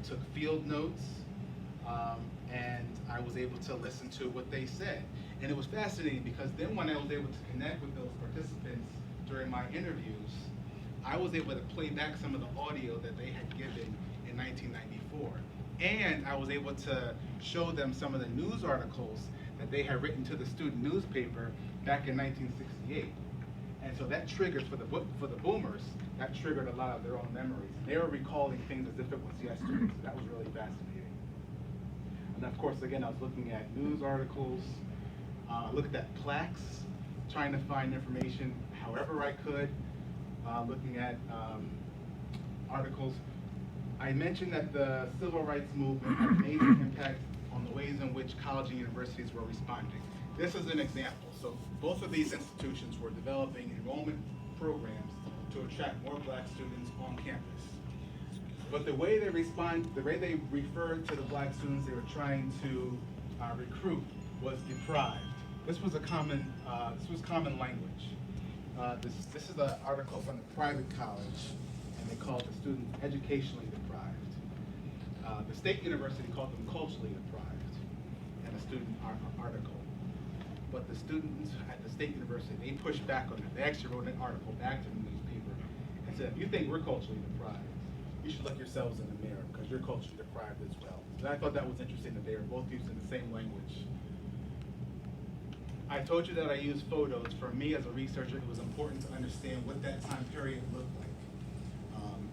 took field notes, and I was able to listen to what they said. And it was fascinating because then when I was able to connect with those participants during my interviews, I was able to play back some of the audio that they had given in 1994. And I was able to show them some of the news articles that they had written to the student newspaper back in 1968. And so that triggered for the boomers, that triggered a lot of their own memories. They were recalling things as if it was yesterday. So that was really fascinating. And of course, again, I was looking at news articles, looked at plaques, trying to find information however I could, looking at articles. I mentioned that the civil rights movement had a major impact on the ways in which colleges and universities were responding. This is an example. So both of these institutions were developing enrollment programs to attract more black students on campus. But the way they referred to the black students they were trying to recruit was deprived. This was common language. This is an article from the private college, and they called the students educationally deprived. The state university called them culturally deprived in a student article. But the students at the state university, they pushed back on it. They actually wrote an article back to the newspaper and said, if you think we're culturally deprived, you should look yourselves in the mirror because you're culturally deprived as well. And I thought that was interesting that they were both using the same language. I told you that I used photos. For me as a researcher, it was important to understand what that time period looked like.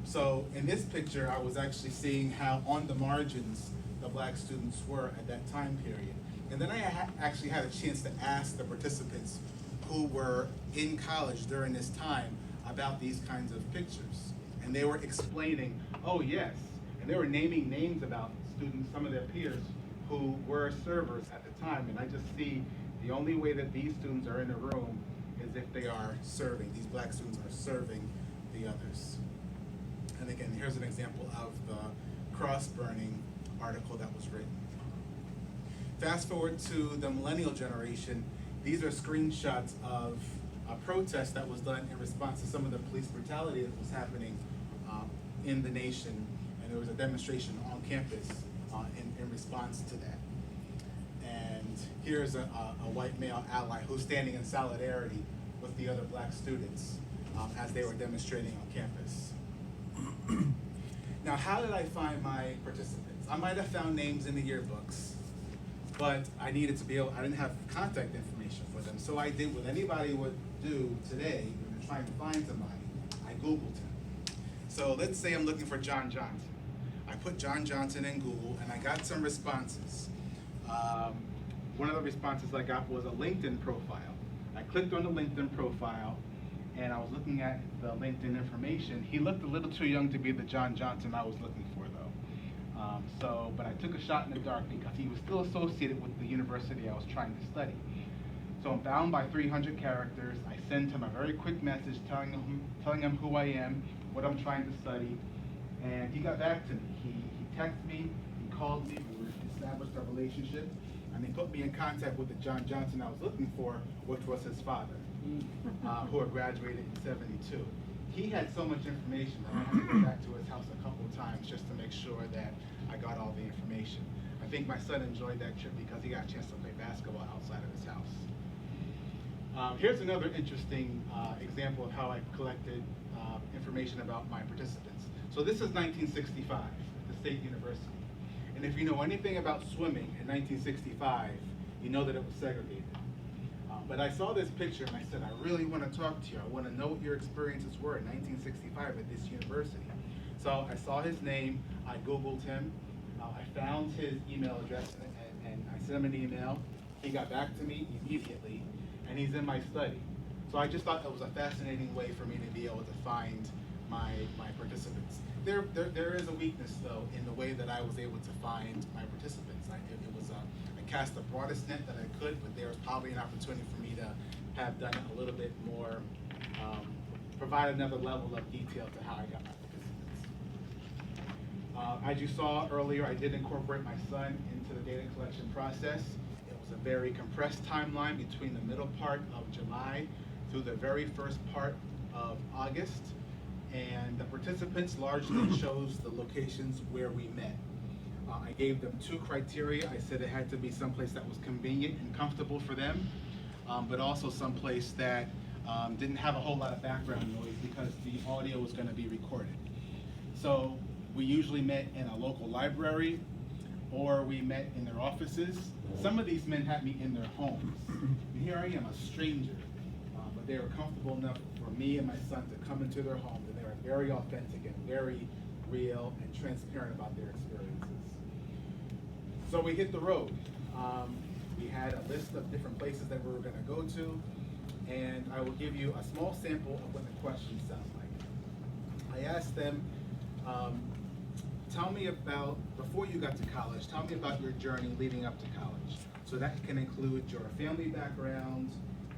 So in this picture, I was actually seeing how on the margins the black students were at that time period. And then I actually had a chance to ask the participants who were in college during this time about these kinds of pictures. And they were explaining, oh yes, and they were naming names about students, some of their peers, who were servers at the time. And I just see the only way that these students are in the room is if they are serving. These black students are serving the others. And again, here's an example of the cross-burning article that was written. Fast forward to the millennial generation. These are screenshots of a protest that was done in response to some of the police brutality that was happening in the nation. And there was a demonstration on campus in response to that. And here's a white male ally who's standing in solidarity with the other black students as they were demonstrating on campus. Now, how did I find my participants? I might have found names in the yearbooks, but I needed to be able, I didn't have contact information for them. So I did what anybody would do today when they're trying to find somebody. I Googled him. So let's say I'm looking for John Johnson. I put John Johnson in Google and I got some responses. One of the responses I got was a LinkedIn profile. I clicked on the LinkedIn profile and I was looking at the LinkedIn information. He looked a little too young to be the John Johnson I was looking for though. But I took a shot in the dark because he was still associated with the university I was trying to study. So I'm bound by 300 characters. I sent him a very quick message telling him who I am, what I'm trying to study, and he got back to me. He texted me, he called me, we established a relationship, and he put me in contact with the John Johnson I was looking for, which was his father, who had graduated in '72. He had so much information that I had to go back to his house a couple of times just to make sure that I got all the information. I think my son enjoyed that trip because he got a chance to play basketball outside of his house. Here's another interesting example of how I collected information about my participants. So this is 1965 at the State University. And if you know anything about swimming in 1965, you know that it was segregated. But I saw this picture and I said, I really want to talk to you. I want to know what your experiences were in 1965 at this university. So I saw his name, I Googled him, I found his email address and I sent him an email. He got back to me immediately and he's in my study. So I just thought that was a fascinating way for me to be able to find my participants. There is a weakness though in the way that I was able to find my participants. I cast the broadest net that I could, but there was probably an opportunity for me to have done it a little bit more, provide another level of detail to how I got my participants. As you saw earlier, I did incorporate my son into the data collection process. It was a very compressed timeline between the middle part of July through the very first part of August. and the participants largely chose the locations where we met. I gave them 2 criteria. I said it had to be someplace that was convenient and comfortable for them, but also someplace that didn't have a whole lot of background noise because the audio was going to be recorded. So we usually met in a local library, or we met in their offices. Some of these men had me in their homes. And here I am, a stranger, but they were comfortable enough for me and my son to come into their home, and they were very authentic and very real and transparent about their experiences. So we hit the road. We had a list of different places that we were going to go to, and I will give you a small sample of what the questions sound like. I asked them, tell me about, before you got to college, tell me about your journey leading up to college. So that can include your family background,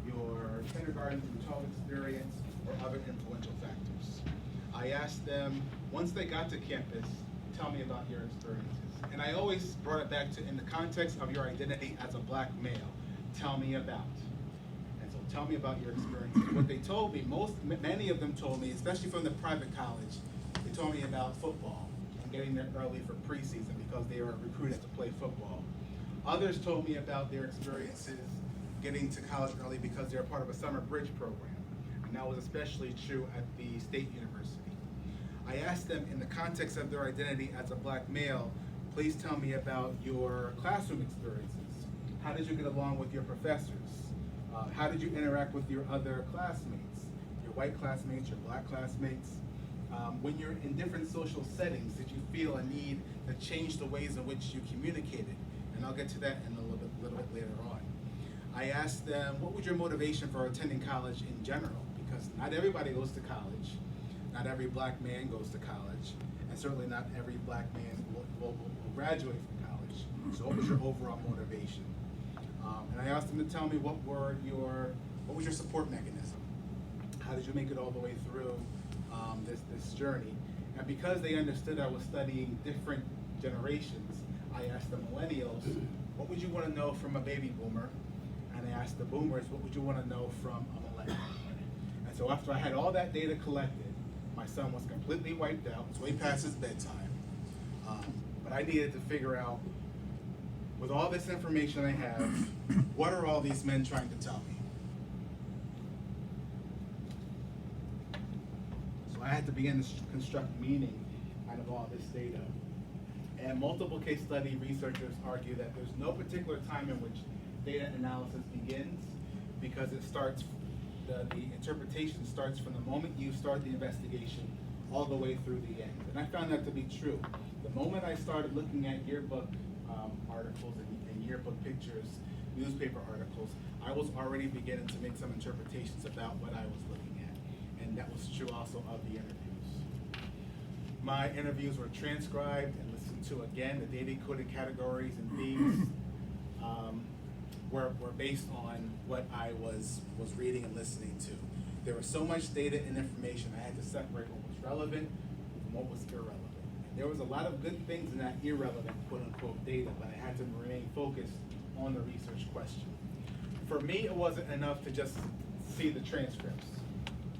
your kindergarten through 12 experience, or other influential factors. I asked them, once they got to campus, tell me about your experiences. And I always brought it back to, in the context of your identity as a black male, tell me about. And so tell me about your experiences. What they told me, many of them told me, especially from the private college, they told me about football and getting there early for preseason because they were recruited to play football. Others told me about their experiences getting to college early because they were part of a summer bridge program. And that was especially true at the State University. I asked them, in the context of their identity as a black male, please tell me about your classroom experiences. How did you get along with your professors? How did you interact with your other classmates? Your white classmates, your black classmates? When you're in different social settings, did you feel a need to change the ways in which you communicated? And I'll get to that in a little bit later on. I asked them, what was your motivation for attending college in general? Because not everybody goes to college. Not every black man goes to college, and certainly not every black man will graduate from college. So what was your overall motivation? And I asked them to tell me what was your support mechanism? How did you make it all the way through this journey? And because they understood I was studying different generations, I asked the millennials, what would you want to know from a baby boomer? And I asked the boomers, what would you want to know from a millennial? And so after I had all that data collected, my son was completely wiped out. It's way past his bedtime. But I needed to figure out, with all this information I have, what are all these men trying to tell me? So I had to begin to construct meaning out of all this data. And multiple case study researchers argue that there's no particular time in which data analysis begins, because it starts, the interpretation starts from the moment you start the investigation all the way through the end. And I found that to be true. The moment I started looking at yearbook articles and yearbook pictures, newspaper articles, I was already beginning to make some interpretations about what I was looking at. And that was true also of the interviews. My interviews were transcribed and listened to again. The data coded categories and themes were based on what I was reading and listening to. There was so much data and information, I had to separate what was relevant from what was irrelevant. There was a lot of good things in that irrelevant, quote unquote, data, but I had to remain focused on the research question. For me, it wasn't enough to just see the transcripts.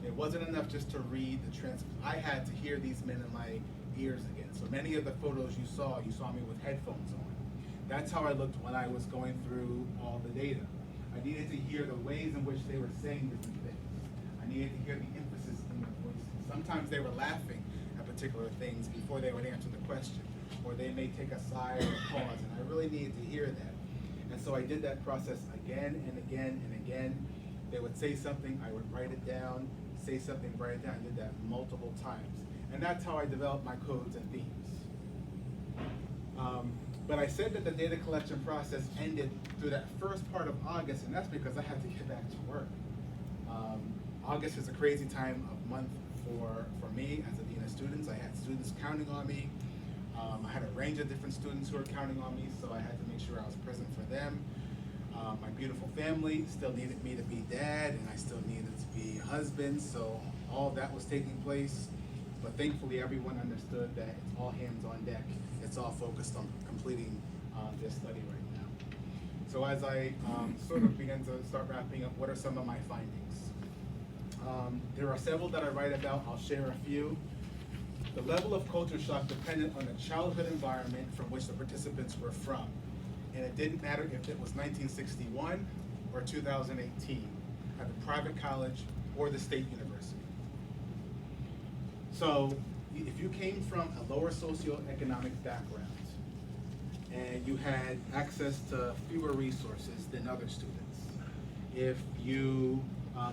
It wasn't enough just to read the transcripts. I had to hear these men in my ears again. So many of the photos you saw me with headphones on. That's how I looked when I was going through all the data. I needed to hear the ways in which they were saying different things. I needed to hear the emphasis in their voices. Sometimes they were laughing at particular things before they would answer the question, or they may take a sigh or a pause, and I really needed to hear that. And so I did that process again and again and again. They would say something, I would write it down, say something, write it down. I did that multiple times. And that's how I developed my codes and themes. But I said that the data collection process ended through that first part of August, and that's because I had to get back to work. August is a crazy time of month for me as a dean of students. I had students counting on me. I had a range of different students who were counting on me, so I had to make sure I was present for them. My beautiful family still needed me to be dad, and I still needed to be a husband, so all of that was taking place. But thankfully, everyone understood that it's all hands on deck. It's all focused on completing this study right now. So as I sort of begin to start wrapping up, what are some of my findings? There are several that I write about. I'll share a few. The level of culture shock depended on the childhood environment from which the participants were from. And it didn't matter if it was 1961 or 2018 at the private college or the state university. So if you came from a lower socioeconomic background and you had access to fewer resources than other students, if you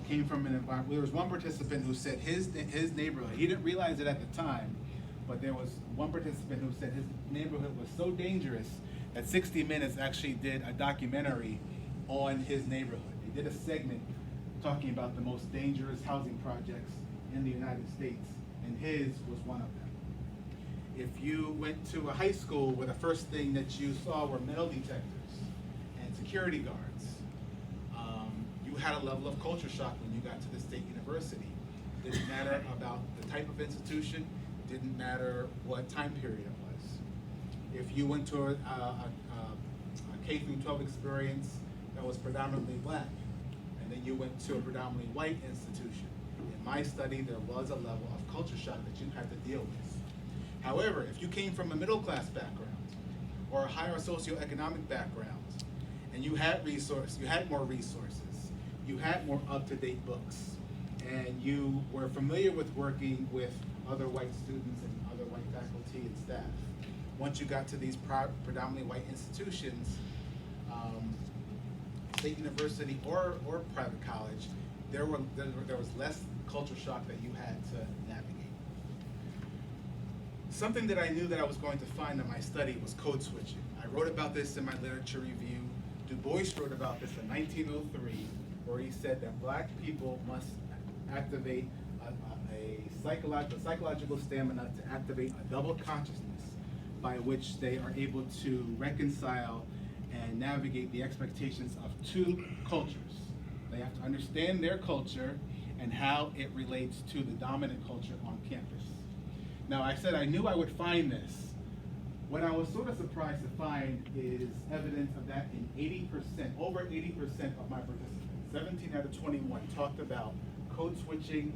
came from an environment, there was one participant who said his neighborhood, he didn't realize it at the time, but there was one participant who said his neighborhood was so dangerous that 60 Minutes actually did a documentary on his neighborhood. They did a segment talking about the most dangerous housing projects in the United States, and his was one of them. If you went to a high school where the first thing that you saw were metal detectors and security guards, you had a level of culture shock when you got to the state university. Didn't matter about the type of institution, didn't matter what time period it was. If you went to a K through 12 experience that was predominantly black, and then you went to a predominantly white institution, in my study there was a level of culture shock that you had to deal with. However, if you came from a middle class background or a higher socioeconomic background, and you had more resources, you had more up-to-date books, and you were familiar with working with other white students and other white faculty and staff. Once you got to these predominantly white institutions, state university or private college, there was less culture shock that you had to navigate. Something that I knew that I was going to find in my study was code switching. I wrote about this in my literature review. Du Bois wrote about this in 1903, where he said that black people must activate a psychological stamina to activate a double consciousness by which they are able to reconcile and navigate the expectations of two cultures. They have to understand their culture and how it relates to the dominant culture on campus. Now, I said I knew I would find this. What I was sort of surprised to find is evidence of that in 80%, over 80% of my participants. 17 out of 21 talked about code switching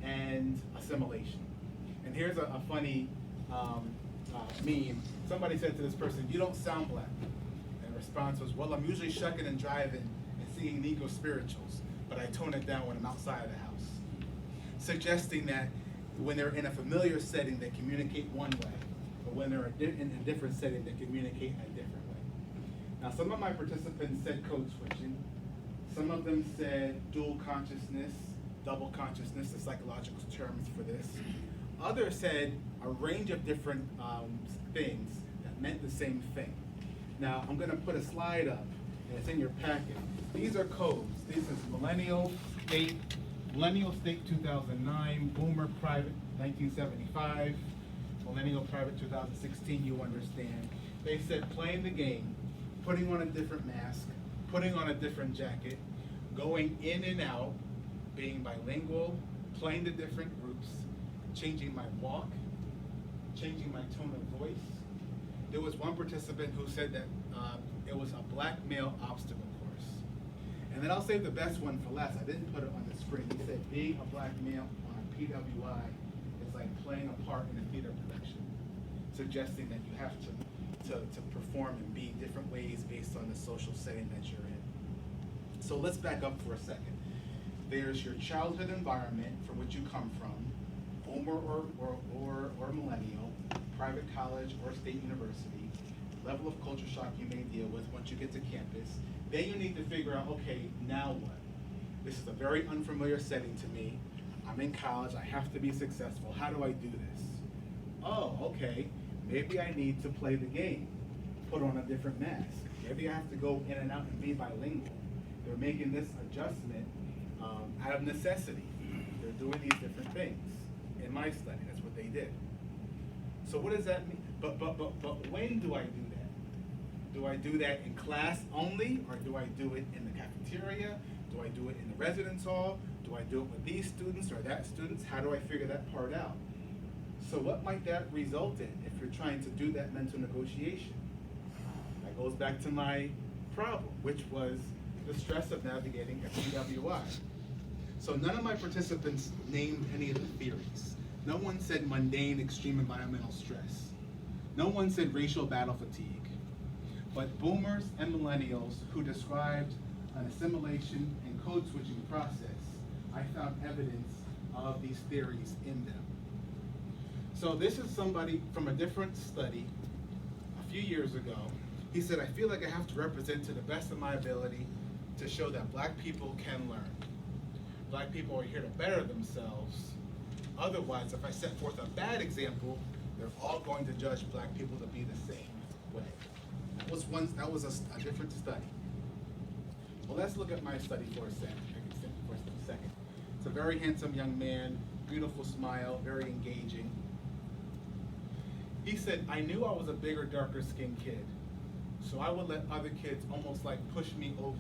and assimilation. And here's a funny meme. Somebody said to this person, "You don't sound black." And the response was, "Well, I'm usually shucking and driving and singing Negro spirituals, but I tone it down when I'm outside of the house." Suggesting that when they're in a familiar setting, they communicate one way, but when they're in a different setting, they communicate in a different way. Now, some of my participants said code switching. Some of them said dual consciousness, double consciousness, the psychological terms for this. Others said a range of different things that meant the same thing. Now, I'm going to put a slide up, and it's in your packet. These are codes. This is Millennial State 2009, Boomer Private 1975, Millennial Private 2016, you understand. They said playing the game, putting on a different mask, putting on a different jacket, going in and out, being bilingual, playing the different groups, changing my walk, changing my tone of voice. There was one participant who said that it was a black male obstacle course. And then I'll save the best one for last. I didn't put it on the screen. He said being a black male on a PWI is like playing a part in a theater production, suggesting that you have to perform and be different ways based on the social setting that you're in. So let's back up for a second. There's your childhood environment from which you come from, Boomer or Millennial, private college or state university, level of culture shock you may deal with once you get to campus. Then you need to figure out, okay, now what? This is a very unfamiliar setting to me. I'm in college, I have to be successful. How do I do this? Oh, okay, maybe I need to play the game, put on a different mask. Maybe I have to go in and out and be bilingual. They're making this adjustment out of necessity. They're doing these different things. In my study, that's what they did. So what does that mean? But when do I do that? Do I do that in class only, or do I do it in the cafeteria? Do I do it in the residence hall? Do I do it with these students or that students? How do I figure that part out? So what might that result in if you're trying to do that mental negotiation? That goes back to my problem, which was the stress of navigating a PWI. So none of my participants named any of the theories. No one said mundane extreme environmental stress. No one said racial battle fatigue. But boomers and millennials who described an assimilation and code switching process, I found evidence of these theories in them. So this is somebody from a different study a few years ago. He said, I feel like I have to represent to the best of my ability to show that black people can learn. Black people are here to better themselves. Otherwise, if I set forth a bad example, they're all going to judge black people to be the same way. That was a different study. Well, let's look at my study for a second. It's a very handsome young man, beautiful smile, very engaging. He said, I knew I was a bigger, darker skinned kid, so I would let other kids almost like push me over.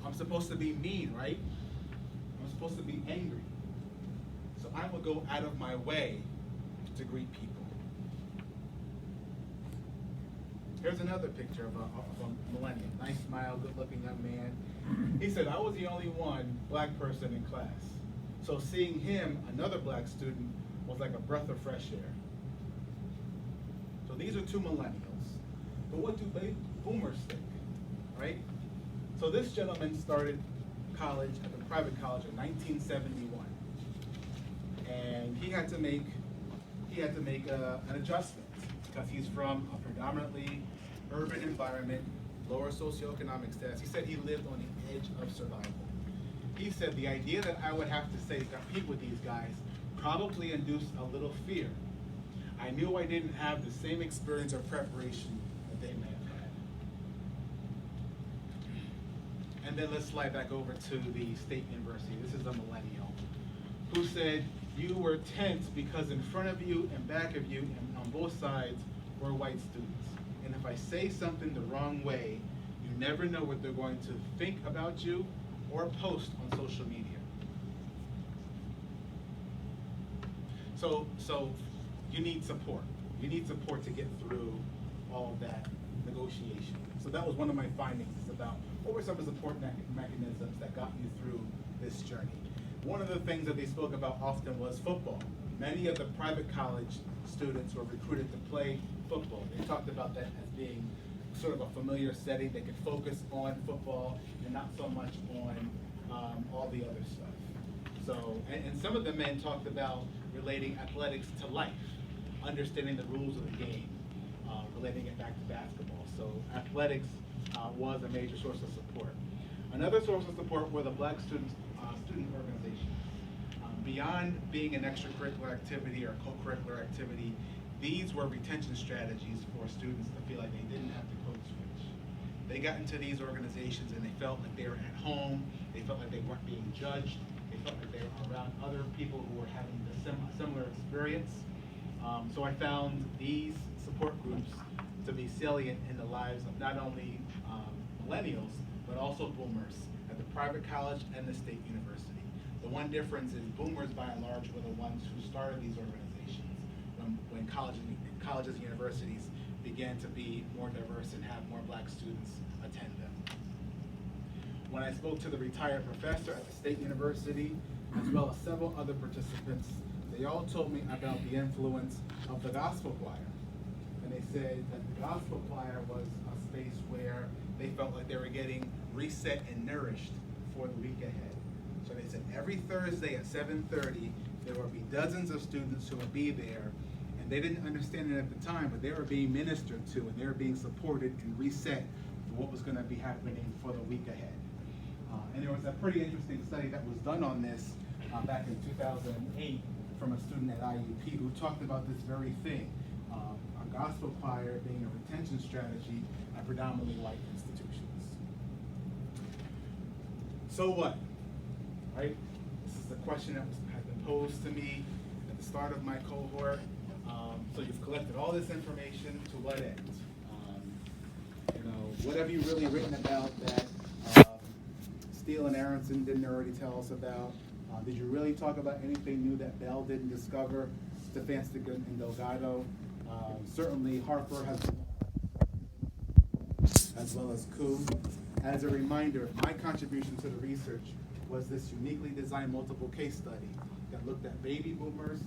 I'm supposed to be mean, right? I'm supposed to be angry. So I would go out of my way to greet people. Here's another picture of a millennial. Nice smile, good-looking young man. He said, I was the only one black person in class. So seeing him, another black student, was like a breath of fresh air. So these are two millennials. But what do boomers think, right? So this gentleman started college at the private college in 1971. And he had to make an adjustment because he's from a predominantly urban environment, lower socioeconomic status. He said he lived on the edge of survival. He said the idea that I would have to say compete with these guys probably induced a little fear. I knew I didn't have the same experience or preparation that they may have had. And then let's slide back over to the state university. This is a millennial who said, you were tense because in front of you and back of you and on both sides were white students. And if I say something the wrong way, you never know what they're going to think about you or post on social media. So you need support. You need support to get through all of that negotiation. So that was one of my findings, is about what were some of the support mechanisms that got you through this journey. One of the things that they spoke about often was football. Many of the private college students were recruited to play football. They talked about that as being sort of a familiar setting. They could focus on football and not so much on all the other stuff. So, and some of the men talked about relating athletics to life, understanding the rules of the game, relating it back to basketball. So athletics was a major source of support. Another source of support were the Black student organizations. Beyond being an extracurricular activity or co-curricular activity, these were retention strategies for students to feel like they didn't have to code switch. They got into these organizations and they felt like they were at home, they felt like they weren't being judged, they felt like they were around other people who were having a similar experience. So I found these support groups to be salient in the lives of not only millennials, but also boomers at the private college and the state university. The one difference is boomers, by and large, were the ones who started these organizations when colleges and universities began to be more diverse and have more black students attend them. When I spoke to the retired professor at the state university, as well as several other participants, they all told me about the influence of the gospel choir. And they said that the gospel choir was a space where they felt like they were getting reset and nourished for the week ahead. So they said every Thursday at 7:30, there would be dozens of students who would be there, and they didn't understand it at the time, but they were being ministered to and they were being supported and reset for what was going to be happening for the week ahead. And there was a pretty interesting study that was done on this back in 2008 from a student at IUP who talked about this very thing, a gospel choir being a retention strategy at predominantly white institutions. So what, right? This is the question that has been posed to me at the start of my cohort. So you've collected all this information, to what end? What have you really written about that Steele and Aronson didn't already tell us about? Did you really talk about anything new that Bell didn't discover, Stefanski and Delgado? Certainly Harper has, as well as Koo. As a reminder, my contribution to the research was this uniquely designed multiple case study that looked at baby boomers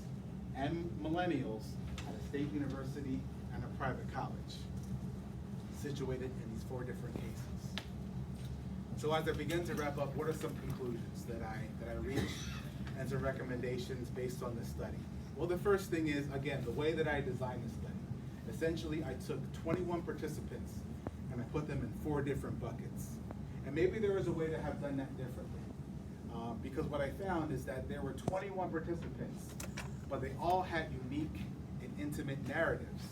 and millennials at a state university and a private college, situated in these 4 different cases. So as I begin to wrap up, what are some conclusions that I reached and some recommendations based on this study? Well, the first thing is, again, the way that I designed the study. Essentially, I took 21 participants and I put them in 4 different buckets. And maybe there was a way to have done that differently. Because what I found is that there were 21 participants, but they all had unique and intimate narratives.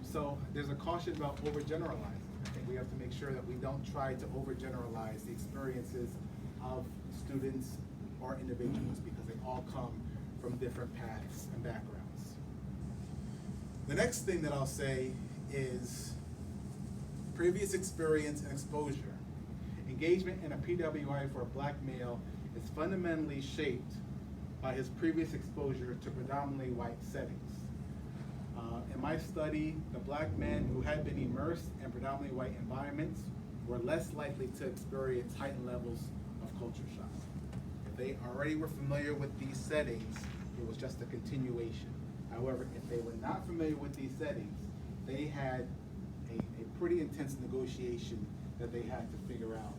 So there's a caution about overgeneralizing. I think we have to make sure that we don't try to overgeneralize the experiences of students or individuals, because they all come from different paths and backgrounds. The next thing that I'll say is previous experience and exposure. Engagement in a PWI for a black male is fundamentally shaped by his previous exposure to predominantly white settings. In my study, the black men who had been immersed in predominantly white environments were less likely to experience heightened levels of culture shock. If they already were familiar with these settings, it was just a continuation. However, if they were not familiar with these settings, they had a pretty intense negotiation that they had to figure out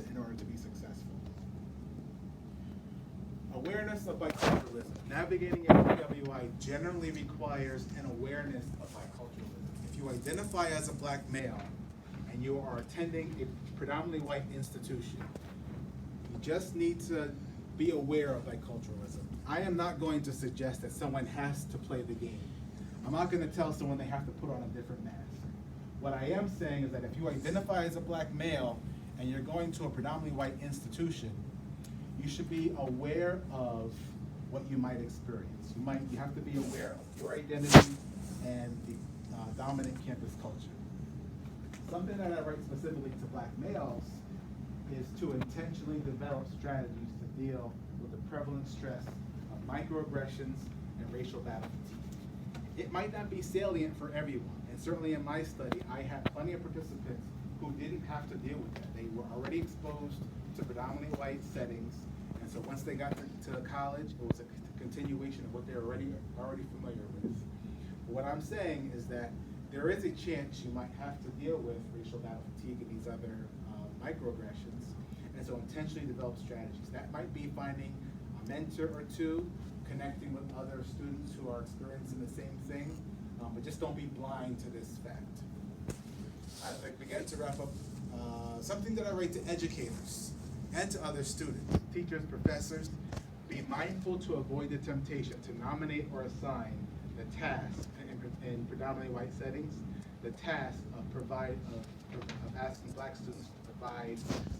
in order to be successful. Awareness of biculturalism. Navigating a PWI generally requires an awareness of biculturalism. If you identify as a black male and you are attending a predominantly white institution, you just need to be aware of biculturalism. I am not going to suggest that someone has to play the game. I'm not going to tell someone they have to put on a different mask. What I am saying is that if you identify as a black male and you're going to a predominantly white institution, you should be aware of what you might experience. You have to be aware of your identity and the dominant campus culture. Something that I write specifically to black males is to intentionally develop strategies to deal with the prevalent stress of microaggressions and racial battle fatigue. It might not be salient for everyone, and certainly in my study, I had plenty of participants who didn't have to deal with that. They were already exposed to predominantly white settings, and so once they got to college, it was a continuation of what they're already familiar with. But what I'm saying is that there is a chance you might have to deal with racial battle fatigue and these other microaggressions, and so intentionally develop strategies. That might be finding a mentor or two, connecting with other students who are experiencing the same thing, but just don't be blind to this fact. As I begin to wrap up, something that I write to educators and to other students, teachers, professors, be mindful to avoid the temptation to nominate or assign the task in predominantly white settings, the task of asking black students to provide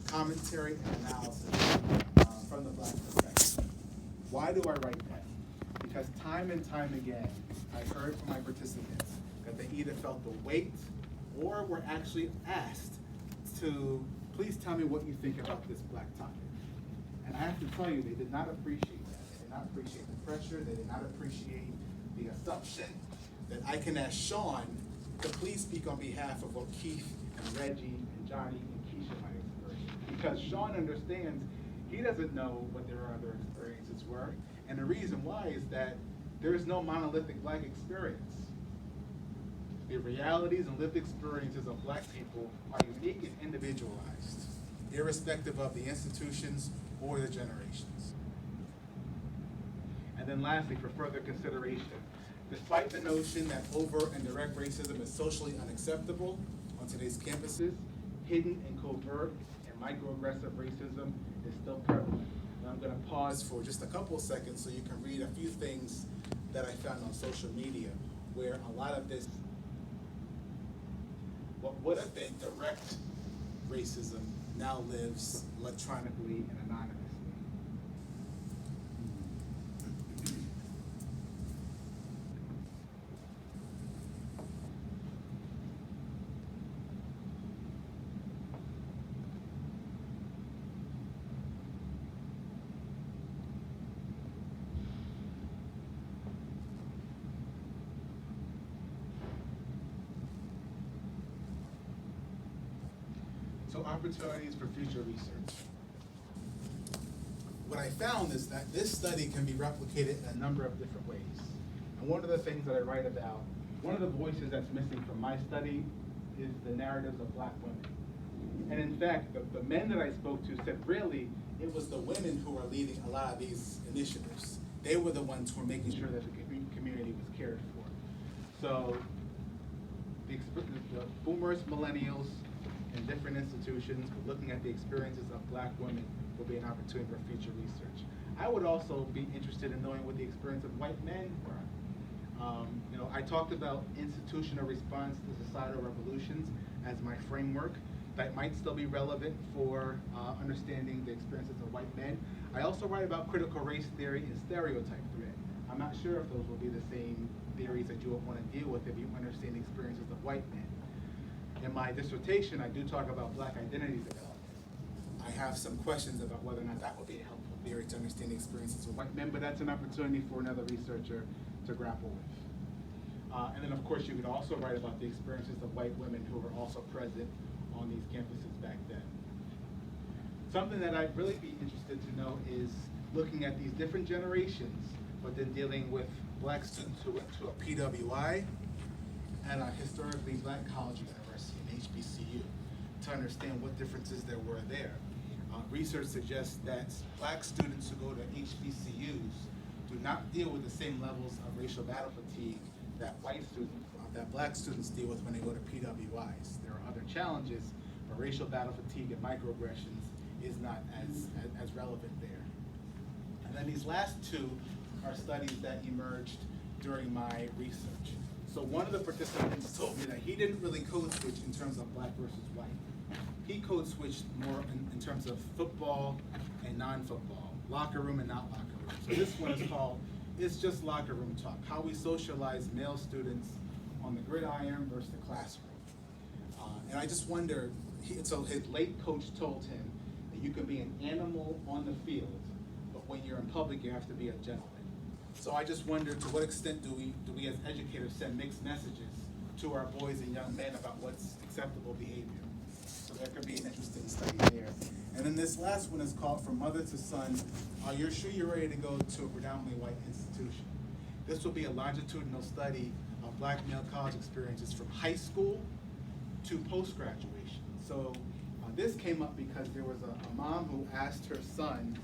commentary and analysis from the black perspective. Why do I write that? Because time and time again, I heard from my participants that they either felt the weight or were actually asked to please tell me what you think about this black topic. And I have to tell you, they did not appreciate that. They did not appreciate the pressure. They did not appreciate the assumption that I can ask Sean to please speak on behalf of what Keith and Reggie and Johnny and Keisha might experience. Because Sean understands he doesn't know what their other experiences were. And the reason why is that there is no monolithic black experience. The realities and lived experiences of black people are unique and individualized, irrespective of the institutions or the generations. And then lastly, for further consideration, despite the notion that overt and direct racism is socially unacceptable on today's campuses, hidden and covert and microaggressive racism is still prevalent. And I'm going to pause for just a couple of seconds so you can read a few things that I found on social media, where a lot of this, what would have been direct racism, now lives electronically and anonymously. So opportunities for future research. what I found is that this study can be replicated in a number of different ways. And one of the things that I write about, one of the voices that's missing from my study is the narratives of black women. And in fact, the men that I spoke to said really it was the women who were leading a lot of these initiatives. They were the ones who were making sure that the community was cared for. So the boomers, millennials, in different institutions, looking at the experiences of black women will be an opportunity for future research. I would also be interested in knowing what the experience of white men were. I talked about institutional response to societal revolutions as my framework that might still be relevant for understanding the experiences of white men. I also write about critical race theory and stereotype theory. I'm not sure if those will be the same theories that you would want to deal with if you understand the experiences of white men. In my dissertation, I do talk about black identity development. I have some questions about whether or not that would be a helpful theory to understand the experiences of white men, but that's an opportunity for another researcher to grapple with. And then, of course, you could also write about the experiences of white women who were also present on these campuses back then. Something that I'd really be interested to know is looking at these different generations, but then dealing with black students who went to a PWI and a historically black college or university, an HBCU, to understand what differences there were there. Research suggests that black students who go to HBCUs do not deal with the same levels of racial battle fatigue that that black students deal with when they go to PWIs. There are other challenges, but racial battle fatigue and microaggressions is not as relevant there. And then these last two are studies that emerged during my research. So one of the participants told me that he didn't really code switch in terms of black versus white. He code switched more in terms of football and non-football, locker room and not locker room. So this one is called It's Just Locker Room Talk, How We Socialize Male Students on the Gridiron versus the Classroom. And I just wonder, so his late coach told him that you can be an animal on the field, but when you're in public, you have to be a gentleman. So I just wonder, to what extent do we as educators send mixed messages to our boys and young men about what's acceptable behavior? So there could be an interesting study there. And then this last one is called From Mother to Son, Are You Sure You're Ready to Go to a Predominantly White Institution? This will be a longitudinal study of black male college experiences from high school to post-graduation. So this came up because there was a mom who asked her son,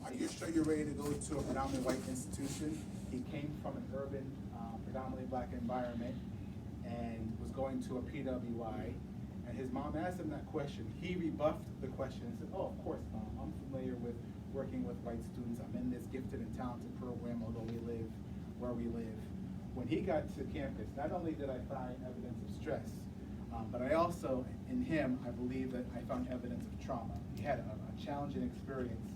are you sure you're ready to go to a predominantly white institution? He came from an urban, predominantly black environment and was going to a PWI. And his mom asked him that question. He rebuffed the question and said, oh, of course, Mom, I'm familiar with working with white students. I'm in this gifted and talented program, although we live where we live. When he got to campus, not only did I find evidence of stress, but I also, in him, I believe that I found evidence of trauma. He had a challenging experience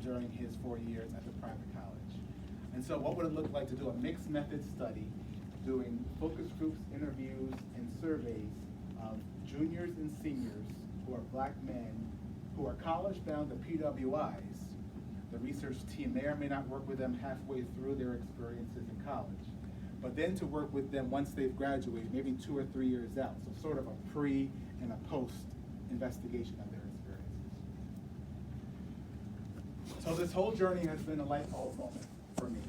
during his 4 years at the private college. And so what would it look like to do a mixed method study, doing focus groups, interviews, and surveys of juniors and seniors who are black men who are college-bound to PWIs. The research team may or may not work with them halfway through their experiences in college, but then to work with them once they've graduated, maybe 2 or 3 years out, so sort of a pre and a post investigation of their experiences. So this whole journey has been a light bulb moment for me.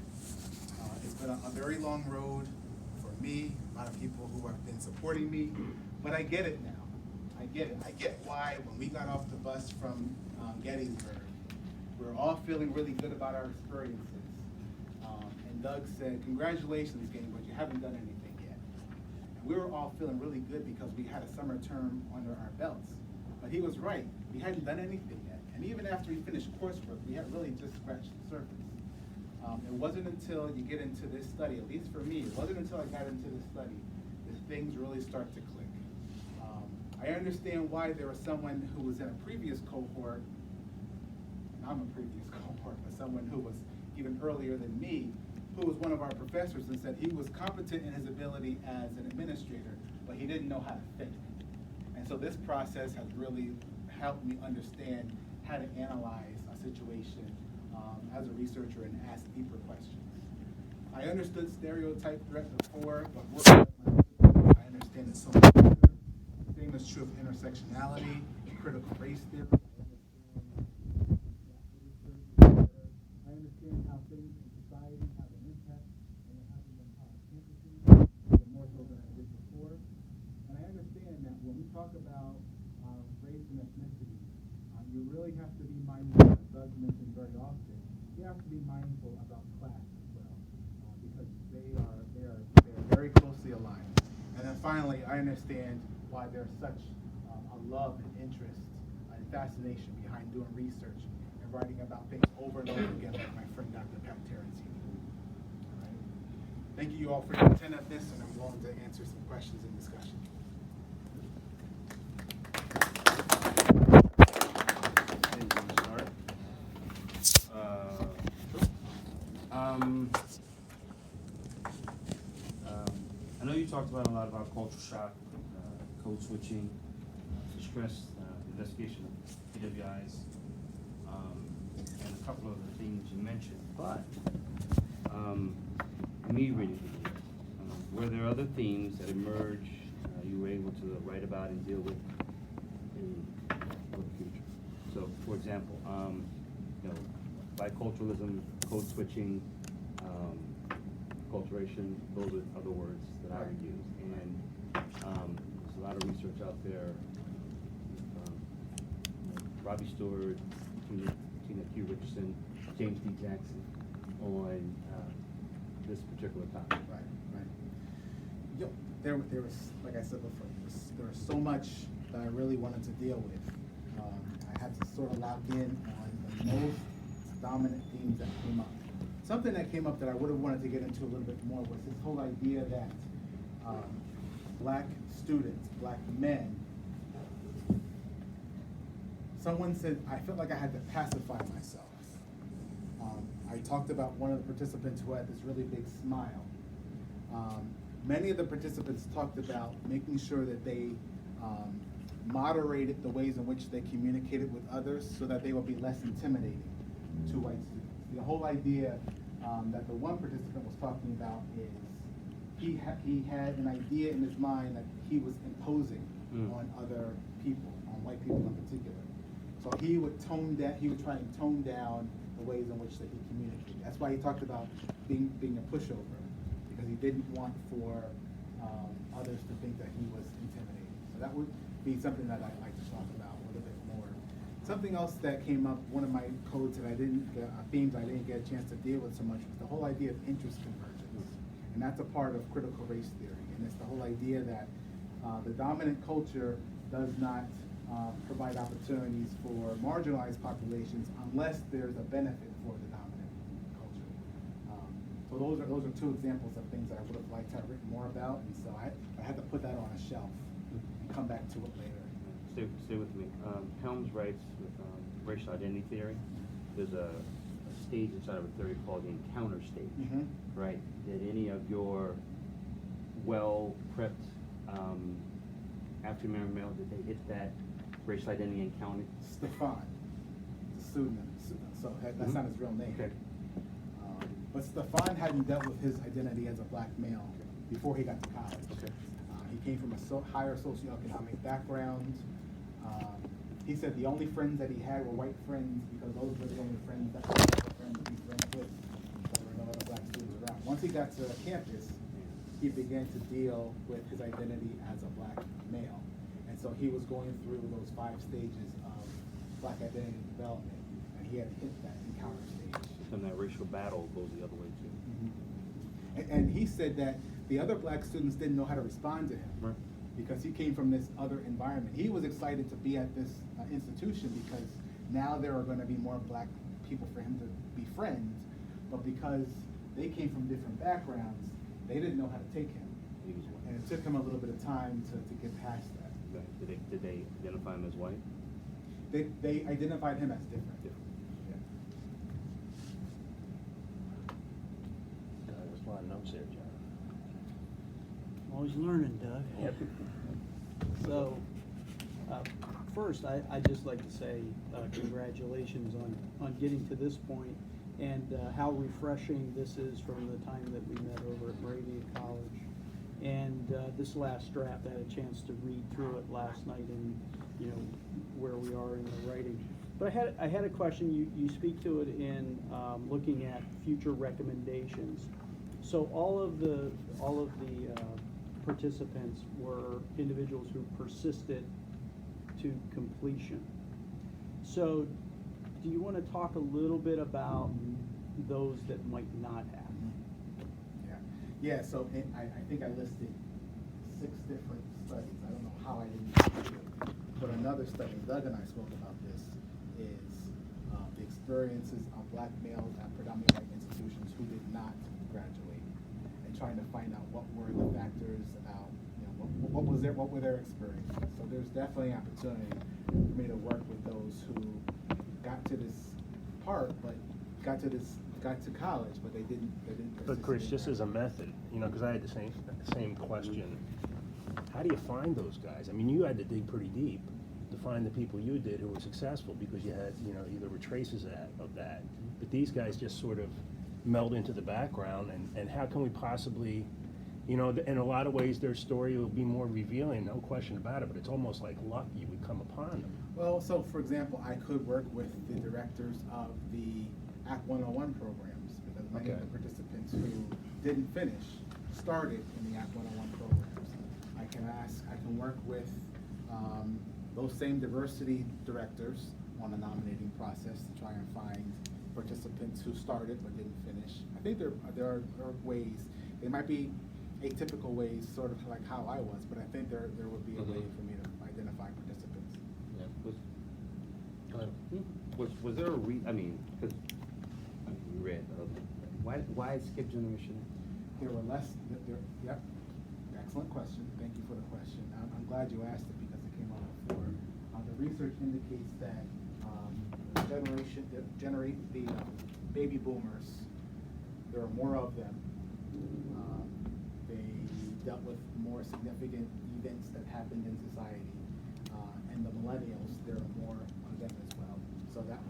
It's been a very long road for me, a lot of people who have been supporting me, but I get it now. I get it. I get why when we got off the bus from Gettysburg, we were all feeling really good about our experiences. And Doug said, congratulations, gang, but you haven't done anything yet. And we were all feeling really good because we had a summer term under our belts. But he was right. We hadn't done anything yet. And even after we finished coursework, we had really just scratched the surface. It wasn't until you get into this study, at least for me, it wasn't until I got into this study that things really start to click. I understand why there was someone who was in a previous cohort, and I'm a previous cohort, but someone who was even earlier than me, who was one of our professors and said he was competent in his ability as an administrator, but he didn't know how to think. And so this process has really helped me understand how to analyze a situation as a researcher and ask deeper questions. I understood stereotype threat before, but working with I understand it so much better. The same is true of intersectionality, critical race theory. talk about race and ethnicity, you really have to be mindful, as Doug mentioned very often, you have to be mindful about class as well, because they're very closely aligned. And then finally, I understand why there's such a love and interest and fascination behind doing research and writing about things over and over again, like my friend Dr. Pat Terrentine. All right. Thank you all for your attentiveness, and I'm willing to answer some questions in discussion. I know you talked about a lot about culture shock, code switching, stress, investigation of PWIs, and a couple of the things you mentioned. But me reading it, were there other themes that emerged you were able to write about and deal with in the future? So, for example, biculturalism, code switching, acculturation, those are other words that I would use. And there's a lot of research out there. Robbie Stewart, Tina Q. Richardson, James D. Jackson on this particular topic. Right. Yep. There was, like I said before, there was so much that I really wanted to deal with. I had to sort of lock in on the most dominant themes that came up. Something that came up that I would have wanted to get into a little bit more was this whole idea that black students, black men, someone said, I felt like I had to pacify myself. I talked about one of the participants who had this really big smile. Many of the participants talked about making sure that they moderated the ways in which they communicated with others so that they would be less intimidating to white students. The whole idea that the one participant was talking about is he had an idea in his mind that he was imposing on other people, on white people in particular. So he would try and tone down the ways in which that he communicated. That's why he talked about being a pushover, because he didn't want for others to think that he was intimidating. So that would be something that I'd like to talk about a little bit more. Something else that came up, one of my codes that themes I didn't get a chance to deal with so much, was the whole idea of interest convergence. And that's a part of critical race theory. And it's the whole idea that the dominant culture does not provide opportunities for marginalized populations unless there's a benefit for the dominant culture. So those are two examples of things that I would have liked to have written more about, and so I had to put that on a shelf and come back to it later. Stay with me. Helms writes with racial identity theory. There's a stage inside of a theory called the encounter stage, right? Did any of your well-prepped African-American male, did they hit that racial identity encounter? Stefan, the pseudonym, so that's not his real name. Okay. But Stefan hadn't dealt with his identity as a black male before he got to college. Okay. He came from a higher socioeconomic background. He said the only friends that he had were white friends because those were the only friends that were friends to be friends with. There were no other black students around. Once he got to campus, he began to deal with his identity as a black male. And so he was going through those 5 stages of black identity development, and he had hit that encounter stage. And that racial battle goes the other way too. And he said that the other black students didn't know how to respond to him, right, because he came from this other environment. He was excited to be at this institution because now there are going to be more black people for him to befriend, but because they came from different backgrounds, they didn't know how to take him. And it took him a little bit of time to get past that. Did they identify him as white? They identified him as different. Yeah. There's a lot of notes there, John. Always learning, Doug. Yep. So, first, I'd just like to say congratulations on getting to this point, and how refreshing this is from the time that we met over at Moravian College. And this last draft, I had a chance to read through it last night, and where we are in the writing. But I had a question. You speak to it in looking at future recommendations. So all of the participants were individuals who persisted to completion. So, do you want to talk a little bit about those that might not have? Yeah, so I think I listed 6 different studies. I don't know how I didn't do it. But another study, Doug and I spoke about this, is the experiences of black males at predominantly white institutions who did not graduate, and trying to find out what were the factors about, what were their experiences. So there's definitely an opportunity for me to work with those who got to this part, but got to college, but they didn't. But Chris, just as a method, because I had the same question. How do you find those guys? I mean, you had to dig pretty deep to find the people you did who were successful, because you had, there were traces of that. But these guys just sort of meld into the background, and how can we possibly, in a lot of ways their story will be more revealing, no question about it, but it's almost like luck you would come upon them. Well, so for example, I could work with the directors of the Act 101 programs, because many of the participants who didn't finish started in the Act 101 programs. I can work with those same diversity directors on the nominating process to try and find participants who started but didn't finish. I think there are ways. They might be atypical ways, sort of like how I was, but I think there would be a way for me to identify participants. Yeah. Was there a because we read, why skip generation? There were less. Yep. Excellent question. Thank you for the question. I'm glad you asked it because it came up before. The research indicates that the baby boomers, there are more of them. They dealt with more significant events that happened in society, and the millennials, there are more of them as well. So that's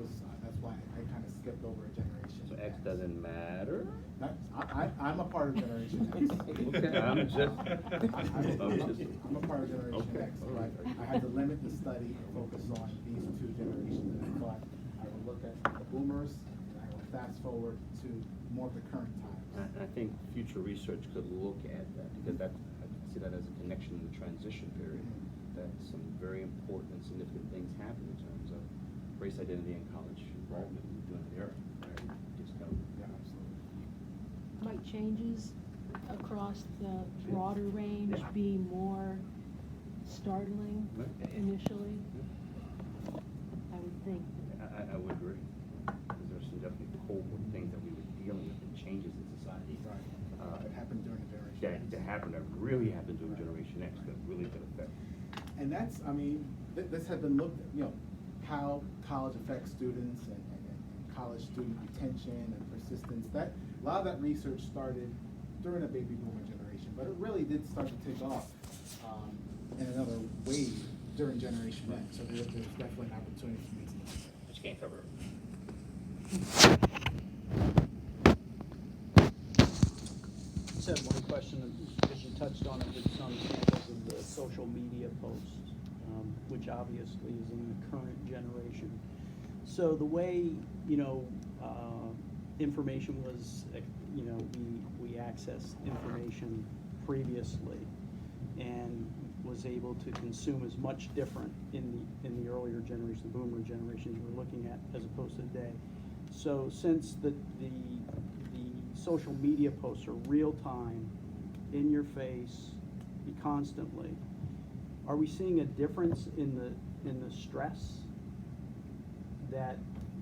why I kind of skipped over a generation. So X doesn't matter? I'm a part of Generation X. Okay, I'm just. I'm a part of Generation Okay. X, but I had to limit the study and focus on these 2 generations. And I thought I would look at the boomers, and I would fast forward to more of the current times. I think future research could look at that, because I see that as a connection in the transition period. That some very important and significant things happen in terms of race identity and college involvement during the era. Right? Yeah, absolutely. Might changes across the broader range be more startling initially? I would think. I would agree. Because there's some definitely cohort things that we were dealing with and changes in society. Right. It happened during the generation. That really happened during Generation X, that really could affect. And that's, this had been looked at, how college affects students and college student retention and persistence. That a lot of that research started during the baby boomer generation, but it really did start to take off in another wave during Generation X. So there's definitely an opportunity for me to look at that. Which can't cover it. Just had one question, as you touched on it, with some examples of the social media posts, which obviously is in the current generation. So the way, information was, we accessed information previously and was able to consume as much different in the earlier generation, the boomer generation you were looking at, as opposed to today. So since the social media posts are real time, in your face, constantly, are we seeing a difference in the stress that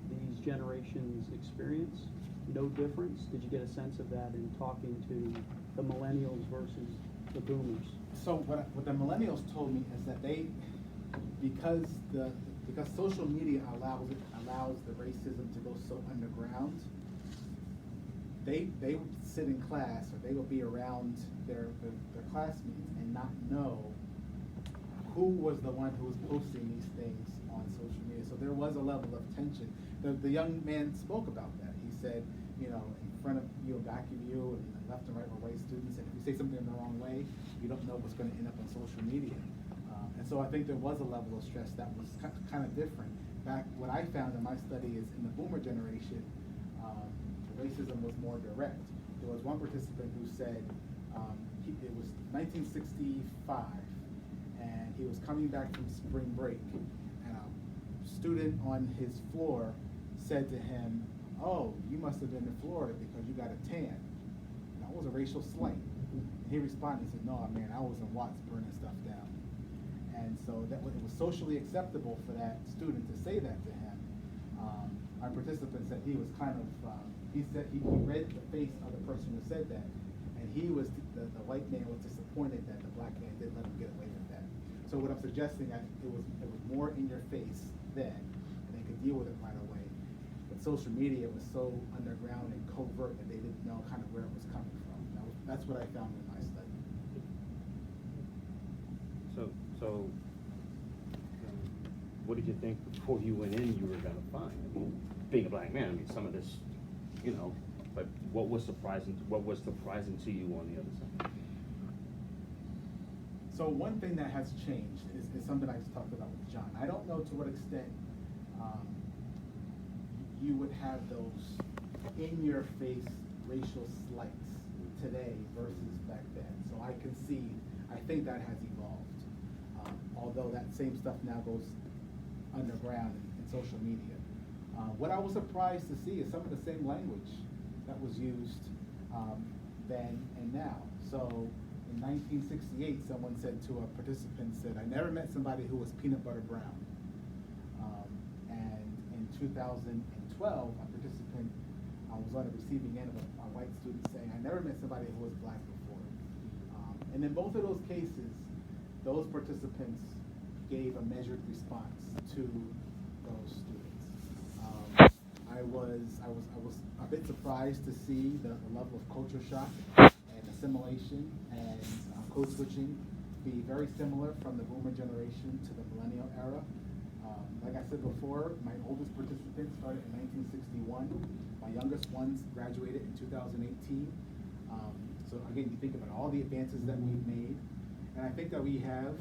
these generations experience? No difference? Did you get a sense of that in talking to the millennials versus the boomers? So what the millennials told me is that because social media allows the racism to go so underground, they would sit in class, or they would be around their classmates and not know who was the one who was posting these things on social media. So there was a level of tension. The young man spoke about that. He said, in front of you, back of you, and left and right were white students, and if you say something in the wrong way, you don't know what's going to end up on social media. And so I think there was a level of stress that was kind of different. What I found in my study is in the boomer generation, racism was more direct. There was one participant who said it was 1965, and he was coming back from spring break, and a student on his floor said to him, "Oh, you must have been in Florida because you got a tan." And that was a racial slight. And he responded and said, "No, man, I was in Watts burning stuff down." And so it was socially acceptable for that student to say that to him. Our participant said he was kind of, he said he read the face of the person who said that, and he was, the white man was disappointed that the black man didn't let him get away with that. So what I'm suggesting, that it was more in your face then, and they could deal with it right away. But social media was so underground and covert that they didn't know kind of where it was coming from. That's what I found in my study. So, what did you think before you went in you were gonna find? I mean, being a black man, I mean, some of this, but what was surprising to you on the other side? So one thing that has changed is something I just talked about with John. I don't know to what extent you would have those in-your-face racial slights today versus back then. So I think that has evolved. Although that same stuff now goes underground in social media. What I was surprised to see is some of the same language that was used then and now. So in 1968, someone said to a participant, "I never met somebody who was peanut butter brown." And in 2012, a participant was on the receiving end of a white student saying, "I never met somebody who was black before." And in both of those cases, those participants gave a measured response to those students. I was a bit surprised to see the level of culture shock and assimilation and code switching be very similar from the boomer generation to the millennial era. Like I said before, my oldest participant started in 1961. My youngest ones graduated in 2018. So again, you think about all the advances that we've made, and I think that we have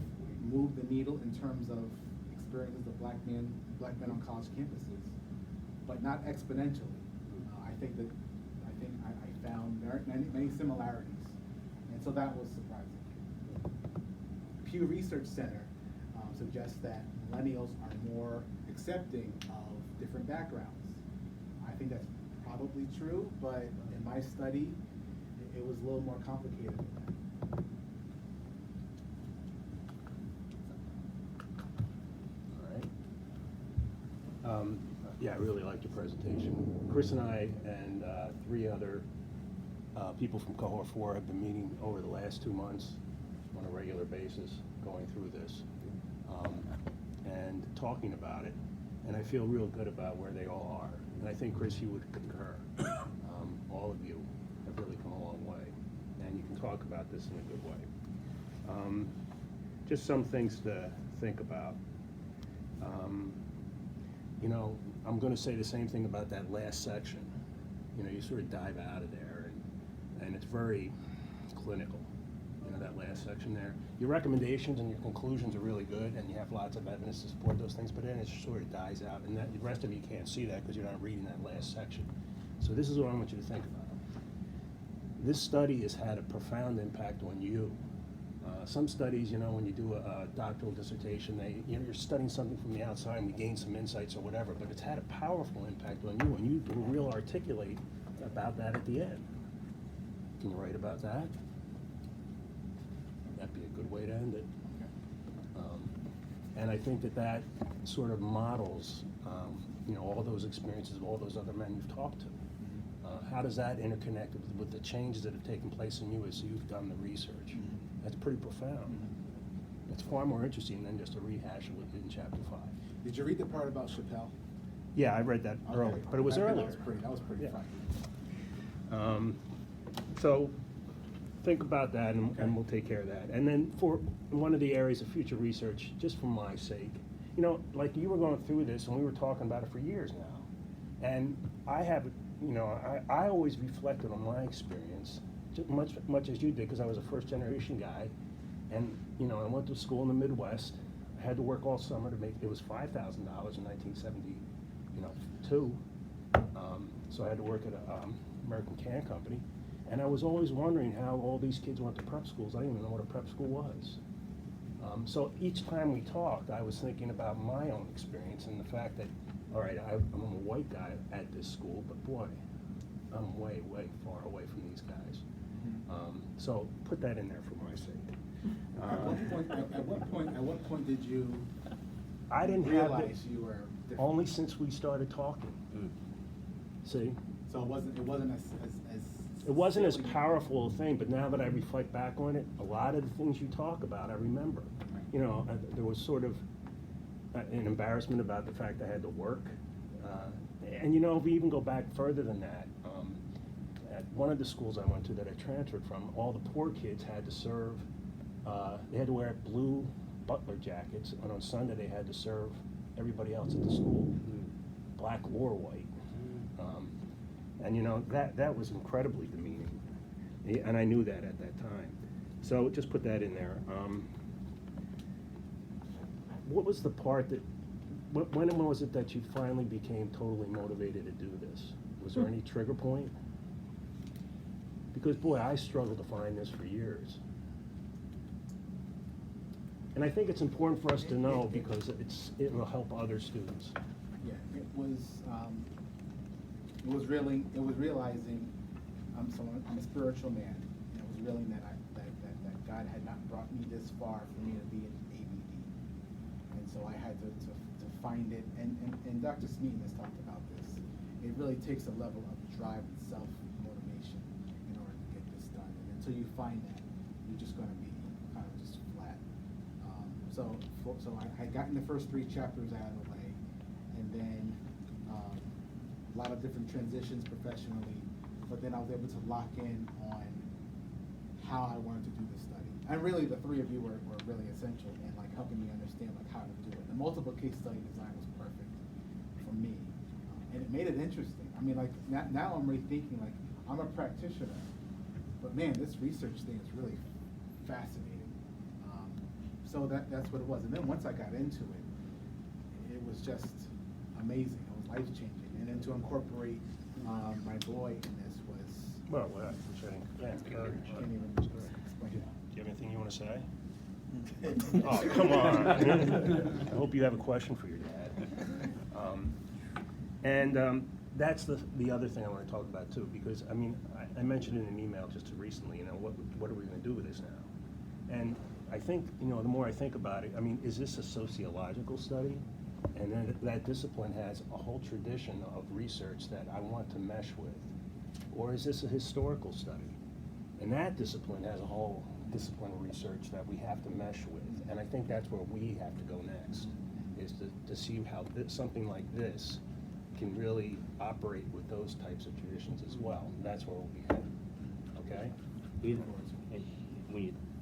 moved the needle in terms of experiences of black men on college campuses, but not exponentially. I found many similarities, and so that was surprising. Pew Research Center suggests that millennials are more accepting of different backgrounds. I think that's probably true, but in my study, it was a little more complicated than that. All right. Yeah, I really liked your presentation. Chris and I and three other people from Cohort 4 have been meeting over the last 2 months on a regular basis, going through this and talking about it. And I feel real good about where they all are. And I think, Chris, you would concur. All of you have really come a long way. And you can talk about this in a good way. Just some things to think about. I'm going to say the same thing about that last section. You sort of dive out of there, and it's very clinical. That last section there. Your recommendations and your conclusions are really good, and you have lots of evidence to support those things, but then it sort of dies out, and the rest of you can't see that because you're not reading that last section. So this is what I want you to think about. This study has had a profound impact on you. Some studies, when you do a doctoral dissertation, you're studying something from the outside and you gain some insights or whatever, but it's had a powerful impact on you, and you will real articulate about that at the end. Can you write about that? That'd be a good way to end it. And I think that sort of models, all those experiences of all those other men you've talked to. How does that interconnect with the changes that have taken place in you as you've done the research? That's pretty profound. It's far more interesting than just a rehash of what's in Chapter 5. Did you read the part about Chappelle? Yeah, I read that earlier, but it was earlier. That was pretty Yeah. funny. So think about that, and we'll take care of that. And then for one of the areas of future research, just for my sake, like you were going through this, and we were talking about it for years now. And I have, I always reflected on my experience, just much as you did, because I was a first-generation guy. And, I went to school in the Midwest. I had to work all summer to make, it was $5,000 in 1972. So I had to work at an American Can Company. And I was always wondering how all these kids went to prep schools. I didn't even know what a prep school was. So each time we talked, I was thinking about my own experience and the fact that, all right, I'm a white guy at this school, but boy, I'm way, way far away from these guys. So put that in there for my sake. At what point did you I didn't have realize it you were different? only since we started talking. See? So it wasn't as It wasn't as silly. powerful a thing, but now that I reflect back on it, a lot of the things you talk about, I remember. You know, there was sort of an embarrassment about the fact I had to work. And you know, if we even go back further than that, at one of the schools I went to that I transferred from, all the poor kids had to serve, they had to wear blue butler jackets, and on Sunday they had to serve everybody else at the school, black or white. And you know, that was incredibly demeaning, and I knew that at that time. So just put that in there. What was the part that, when was it that you finally became totally motivated to do this? Was there any trigger point? Because boy, I struggled to find this for years. And I think it's important for us to know because it will help other students. Yeah, it was realizing I'm a spiritual man. And it was realizing that God had not brought me this far for me to be an ABD. And so I had to find it, and Dr. Smeaton has talked about this. It really takes a level of drive and self-motivation in order to get this done. And until you find that, you're just gonna be kind of just flat. So I gotten the first 3 chapters out of the way, and then a lot of different transitions professionally, but then I was able to lock in on how I wanted to do the study. And really, the 3 of you were really essential in like helping me understand like how to do it. The multiple case study design was perfect for me, and it made it interesting. I mean, like now I'm rethinking, like I'm a practitioner, but man, this research thing is really fascinating. So that's what it was. And then once I got into it, it was just amazing. It was life changing. And then to incorporate my boy in this was, Well, which I think, yeah, can't even explain it. Do you have anything you want to say? Oh, come on. I hope you have a question for your dad. That's the other thing I want to talk about too, because I mean, I mentioned in an email just recently, you know, what are we going to do with this now? And I think, you know, the more I think about it, I mean, is this a sociological study? And then that discipline has a whole tradition of research that I want to mesh with. Or is this a historical study? And that discipline has a whole discipline of research that we have to mesh with. And I think that's where we have to go next, is to see how something like this can really operate with those types of traditions as well. And that's where we'll be headed, okay? And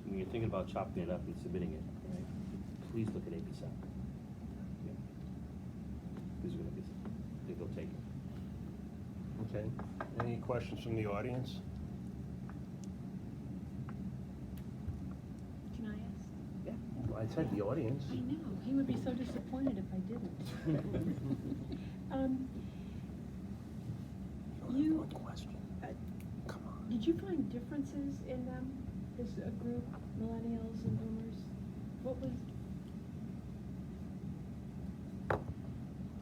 when you're thinking about chopping it up and submitting it, right, please look at APSAP. Yeah. Because I think they'll take it. Okay. Any questions from the audience? Can I ask? Yeah. Well, I said the audience. I know, he would be so disappointed if I didn't. You, One question. Come on. did you find differences in them, this group, millennials and boomers? What was,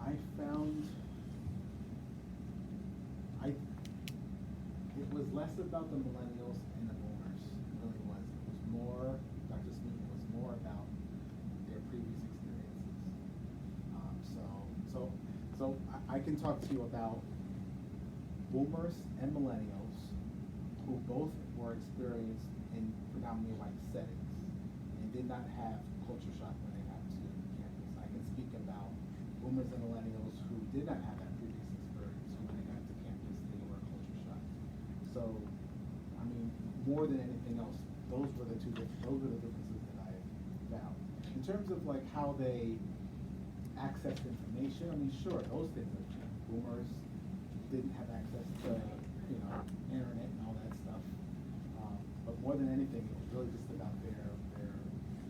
I found it was less about the millennials and the boomers. It really was. It was more, Dr. Smeaton, it was more about their previous experiences. So I can talk to you about boomers and millennials who both were experienced in predominantly white settings and did not have culture shock when they got to campus. I can speak about boomers and millennials who did not have that previous experience, who when they got to campus, they were culture shocked. So, I mean, more than anything else, those were the differences that I found. In terms of like how they accessed information, I mean, sure, those things have changed. Boomers didn't have access to, you know, internet and all that stuff. But more than anything, it was really just about their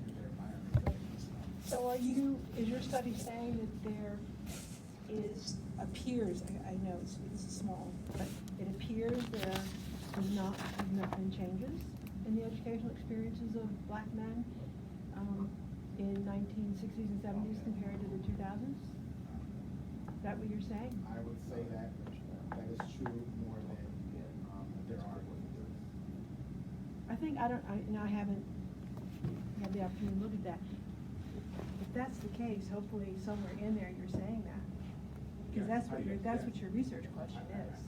environment. so is your study saying that there appears, I know it's small, but it appears there nothing changes in the educational experiences of black men in 1960s and 70s compared to the 2000s? Is that what you're saying? I would say that is true more than there are. I think, I haven't had the opportunity to look at that. If that's the case, hopefully somewhere in there you're saying that. Because that's what your research question is.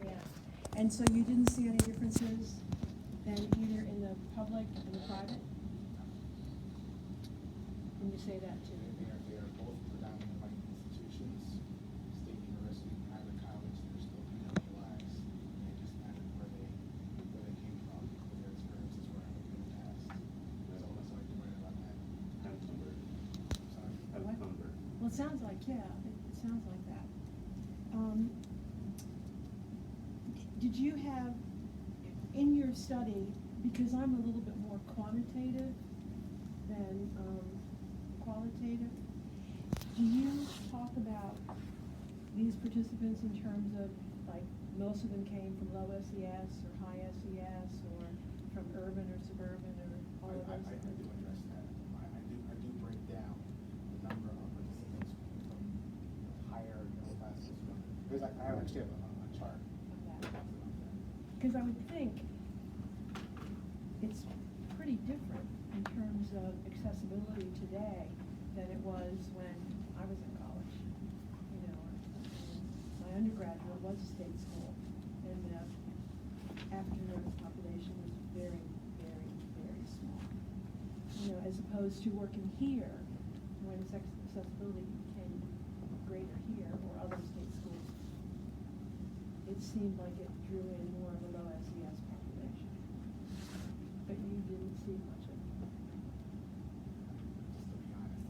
Yeah. And so you didn't see any differences then either in the public and the private? When you say that too? They are both predominantly white institutions, state university, private college, they're still Millennials. It just mattered where they came from, what their experiences were in the past. So that's why you're worried about that. Sorry? Outnumbered. Well, it sounds like, yeah, it sounds like that. Did you have, in your study, because I'm a little bit more quantitative than qualitative, do you talk about these participants in terms of, like, most of them came from low SES or high SES, or from urban or suburban, or all of those I do things? address that. I do break down the number of participants from higher classes. Because I actually have a chart. Because I would think it's pretty different in terms of accessibility today than it was when I was in college. You know, my undergraduate was a state school, and the African American population was very, very, very small. You know, as opposed to working here, when accessibility became greater here or other state schools, it seemed like it drew in more of a low SES population. But you didn't see much of it. Just to be honest,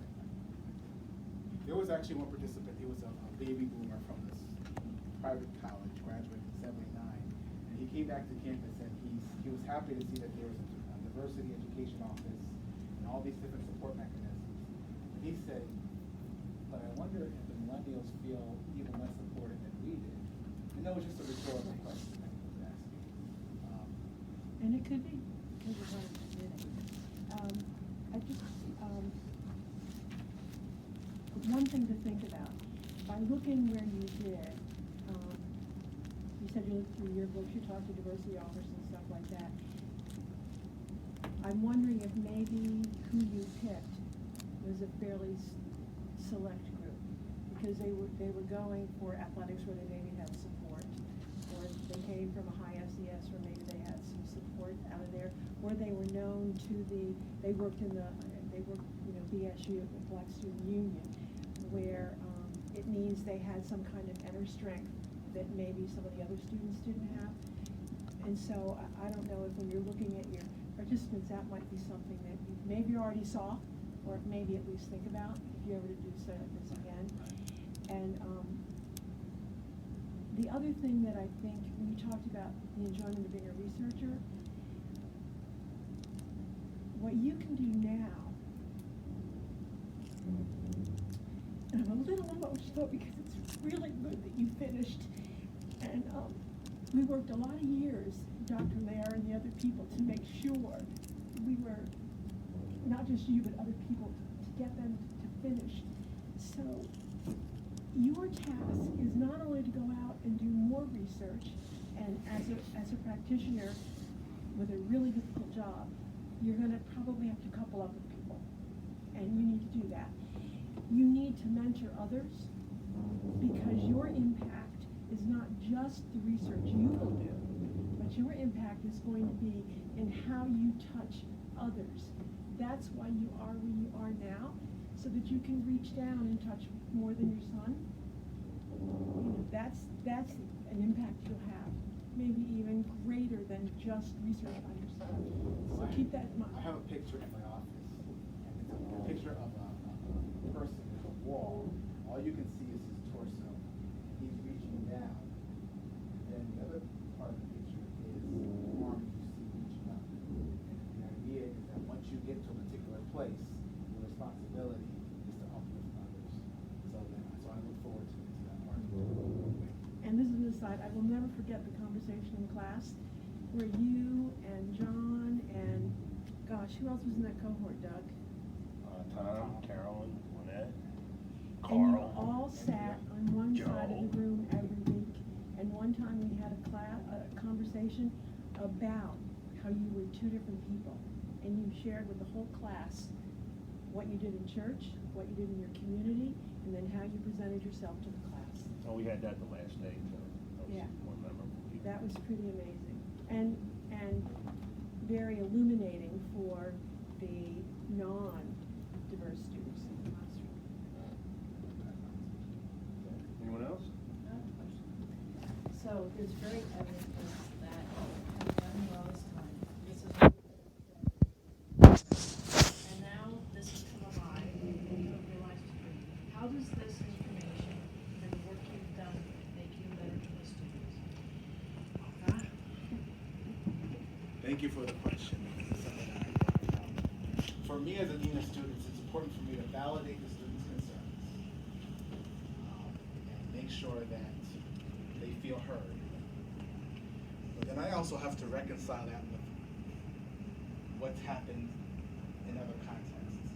there was actually one participant. He was a baby boomer from this private college, graduated in '79, and he came back to campus, and he was happy to see that there was a diversity education office and all these different support mechanisms. And he said, "But I wonder if the Millennials feel even less supported than we did." And that was just a rhetorical question that he was asking. And it could be, because of what it's getting. I just, one thing to think about, by looking where you did, you said you looked through your books, you talked to diversity officers and stuff like that. I'm wondering if maybe who you picked was a fairly select group, because they were going for athletics where they maybe had support, or they came from a high SES where maybe they had some support out of there, or they were known to they worked, you know, BSU, the Black Student Union, where it means they had some kind of inner strength that maybe some of the other students didn't have. And so I don't know if when you're looking at your participants, that might be something that you maybe already saw, or maybe at least think about if you ever to do so like this again. And the other thing that I think, when you talked about the enjoyment of being a researcher, what you can do now, and I'm a little emotional because it's really good that you finished, and we worked a lot of years, Dr. Mayer and the other people, to make sure we were, not just you, but other people, to get them to finish. So your task is not only to go out and do more research, and as a practitioner with a really difficult job, you're going to probably have to couple up with people, and you need to do that. You need to mentor others, because your impact is not just the research you will do, but your impact is going to be in how you touch others. That's why you are where you are now, so that you can reach down and touch more than your son. You know, that's an impact you'll have, maybe even greater than just research on yourself. So keep that in mind. I have a picture in my office, and it's a picture of a person with a wall. All you can see is his torso. He's reaching down. And then the other part of the picture is the arm you see reaching up. And the idea is that once you get to a particular place, your responsibility is to uplift others. So I look forward to that part. And this is an aside, I will never forget the conversation in class where you and John and, gosh, who else was in that cohort, Doug? Tom, Carolyn, Lynette, And you Carl. all sat on one side of Joe. the room every week. And one time we had a conversation about how you were two different people. And you shared with the whole class what you did in church, what you did in your community, and then how you presented yourself to the class. Oh, we had that the last day, so that was Yeah. more memorable. That was pretty amazing. And very illuminating for the non-diverse students in the classroom. Anyone else? So there's very evident that having done well this time, this is and now this has come alive, you have realized how does this information and the work you've done make you a better choice students? Thank you for the question. This is something that I brought up. For me as a dean of students, it's important for me to validate the students' concerns and make sure that they feel heard. But then I also have to reconcile that with what's happened in other contexts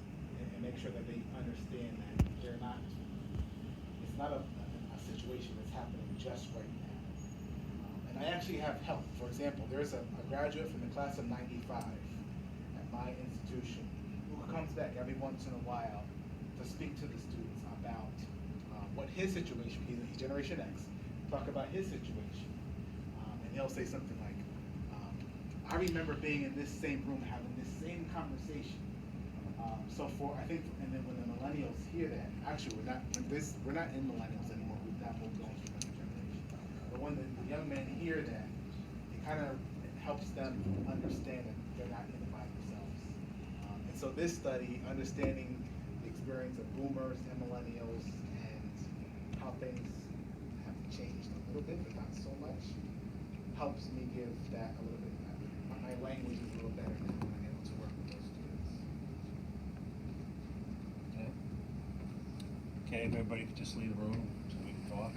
and make sure that they understand that they're not, it's not a situation that's happening just right now. And I actually have help. For example, there's a graduate from the class of '95 at my institution who comes back every once in a while to speak to the students about what his situation, he's Generation X, talk about his situation. And he'll say something like, I remember being in this same room having this same conversation. I think, and then when the millennials hear that, actually we're not in millennials anymore, we've now moved on to another generation. But when the young men hear that, it kind of helps them understand that they're not in it by themselves. And so this study, understanding the experience of boomers and millennials and how things have changed a little bit, but not so much, helps me give that a little bit better. My language is a little better now when I'm able to work with those students. Okay, if everybody could just leave the room so we can talk.